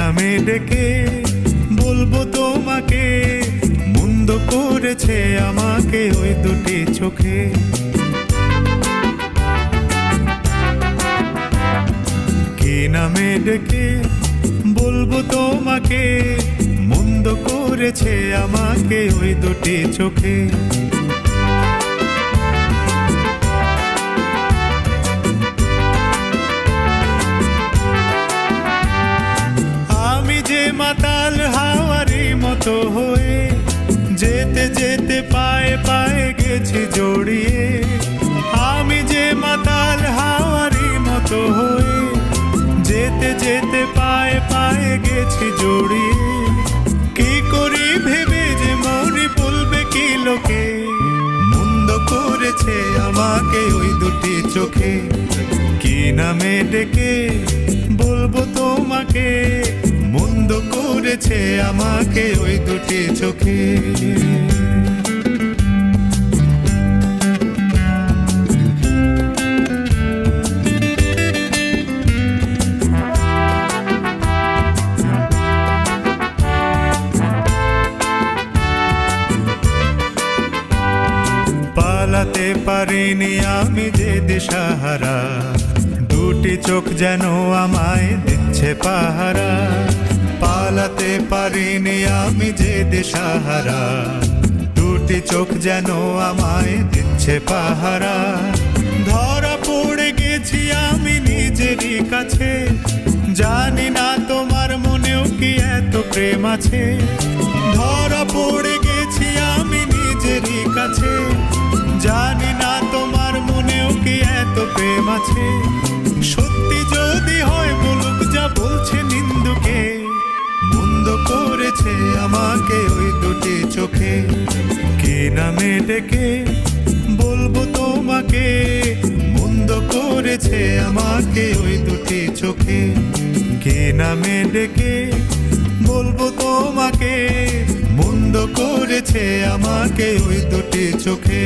নামে ডেকে বলবো তোমাকে, মন্দ করেছে আমাকে ওই দুটি চোখে। কি নামে ডেকে বলবো তোমাকে, মন্দ করেছে আমাকে ওই দুটি চোখে। আমি যে মাতাল হাওয়ারি মতো হয়ে যেতে যেতে পায়ে পায়ে গেছি জড়িয়ে। আমি যে মাতাল হাওয়ারি মতো হয়ে যেতে যেতে পায়ে পায়ে গেছি জড়িয়ে। কি করি ভেবে যে মরি বলবে কি লোকে, মন্দ করেছে আমাকে ওই দুটি চোখে। কি নামে ডেকে বলবো তোমাকে, মন্দ করেছে আমাকে ওই দুটি চোখে। পালাতে পারিনি আমি যে দিশাহারা, দুটি চোখ যেন আমায় দিচ্ছে পাহারা। পালাতে পারিনি আমি যে দিশাহারা, দুটি চোখ যেন আমায় দিচ্ছে পাহারা। ধরা পড়ে গেছি আমি নিজেরই কাছে, জানি না তোমার মনেও কি এত প্রেম আছে। ধরা পড়ে গেছি আমি নিজেরই কাছে, জানি না তোমার মনেও কি এত প্রেম আছে। সত্যি যদি হয় বলুক যা বলছে নিন্দুকে, মন্দ করেছে আমাকে ওই দুটি চোখে। কি নামে ডেকে বলবো তোমাকে, মন্দ করেছে আমাকে ওই দুটি চোখে। কি নামে ডেকে বলবো তোমাকে, মন্দ করেছে আমাকে ওই দুটি চোখে।